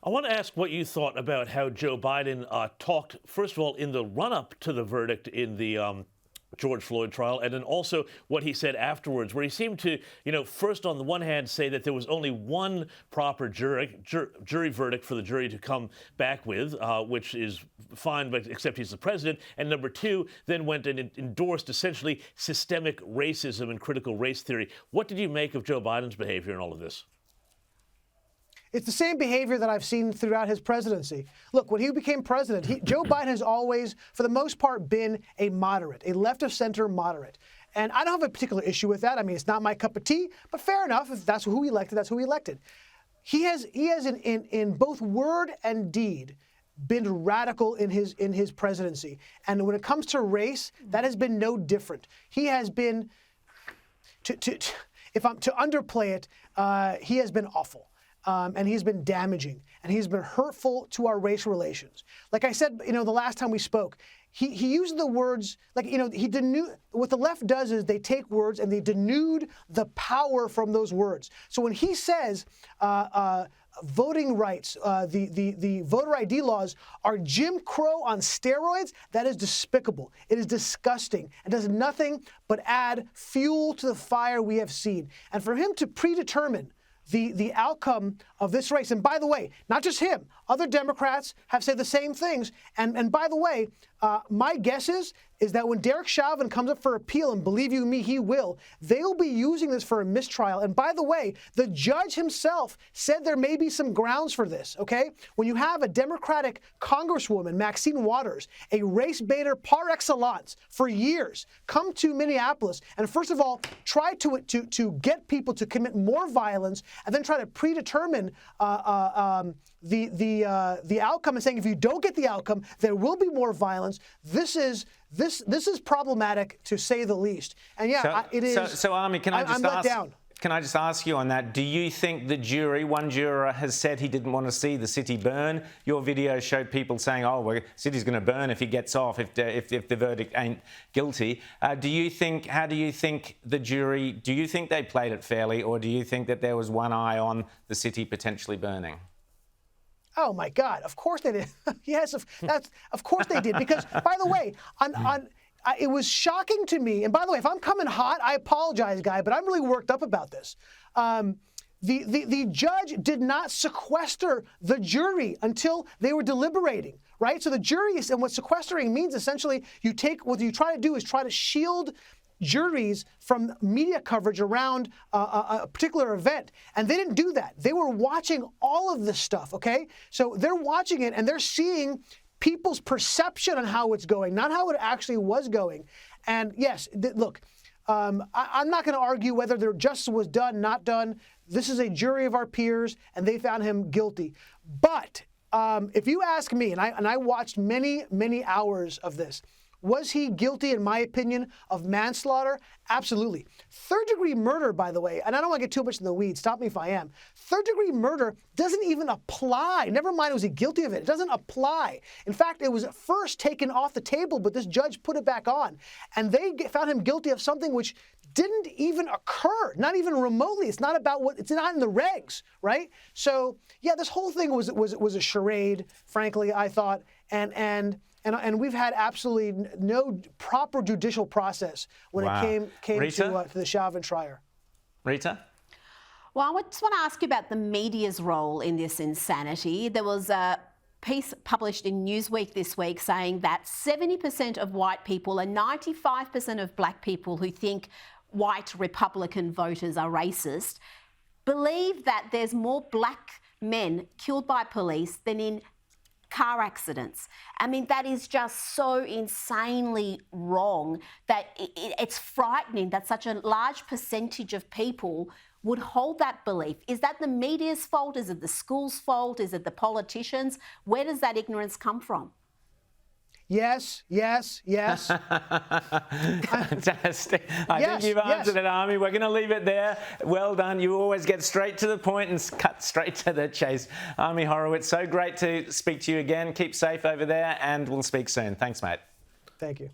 I want to ask what you thought about how Joe Biden talked, first of all, in the run-up to the verdict in the George Floyd trial, and then also what he said afterwards, where he seemed to, first on the one hand say that there was only one proper jury verdict for the jury to come back with, which is fine, but except he's the president. And number two, then went and endorsed essentially systemic racism and critical race theory. What did you make of Joe Biden's behavior in all of this? It's the same behavior that I've seen throughout his presidency. Look, when he became president, Joe Biden has always, for the most part, been a moderate, a left-of-center moderate. And I don't have a particular issue with that. I mean, it's not my cup of tea, but fair enough. If that's who he elected, that's who he elected. He has in both word and deed been radical in his presidency. And when it comes to race, that has been no different. He has been, if I'm to underplay it, he has been awful. And he's been damaging, and he's been hurtful to our race relations. Like I said, the last time we spoke, he used the words, what the left does is they take words and they denude the power from those words. So when he says voting rights, the voter ID laws are Jim Crow on steroids, that is despicable. It is disgusting. It does nothing but add fuel to the fire we have seen. And for him to predetermine the outcome of this race. And by the way, not just him, other Democrats have said the same things. And by the way, my guess is that when Derek Chauvin comes up for appeal, and believe you me, he will, they'll be using this for a mistrial. And by the way, the judge himself said there may be some grounds for this, okay? When you have a Democratic Congresswoman, Maxine Waters, a race baiter par excellence for years, come to Minneapolis and first of all, try to get people to commit more violence and then try to predetermine the outcome and saying if you don't get the outcome, there will be more violence. This is problematic to say the least. And yeah, it is. So Ami, I'm let down. Can I just ask you on that? Do you think the jury, one juror has said he didn't want to see the city burn? Your video showed people saying, "Oh, well, the city's going to burn if he gets off, if the verdict ain't guilty." How do you think the jury? Do you think they played it fairly, or do you think that there was one eye on the city potentially burning? Oh my God! Of course they did. Yes, of course they did. Because by the way, it was shocking to me. And by the way, if I'm coming hot, I apologize, guy, but I'm really worked up about this. The judge did not sequester the jury until they were deliberating, right? So the jury and what sequestering means essentially, what you try to do is try to shield juries from media coverage around a particular event. And they didn't do that. They were watching all of this stuff, okay? So they're watching it and they're seeing people's perception on how it's going, not how it actually was going. And yes, look, I'm not going to argue whether their justice was done, not done. This is a jury of our peers, and they found him guilty. But if you ask me, and I watched many, many hours of this, was he guilty, in my opinion, of manslaughter? Absolutely. Third-degree murder, by the way, and I don't want to get too much in the weeds, stop me if I am. Third-degree murder doesn't even apply. Never mind was he guilty of it. It doesn't apply. In fact, it was at first taken off the table, but this judge put it back on. And they found him guilty of something which didn't even occur, not even remotely. It's not about it's not in the regs, right? So, yeah, this whole thing was a charade, frankly, I thought. And we've had absolutely no proper judicial process when it came to the Chauvin trial. Rita? Well, I just want to ask you about the media's role in this insanity. There was a piece published in Newsweek this week saying that 70% of white people and 95% of black people who think white Republican voters are racist believe that there's more black men killed by police than in car accidents. I mean, that is just so insanely wrong that it's frightening that such a large percentage of people would hold that belief. Is that the media's fault? Is it the school's fault? Is it the politicians? Where does that ignorance come from? Yes, yes, yes. Fantastic. I think you've answered it, Ami. We're going to leave it there. Well done. You always get straight to the point and cut straight to the chase. Ami Horowitz, so great to speak to you again. Keep safe over there, and we'll speak soon. Thanks, mate. Thank you.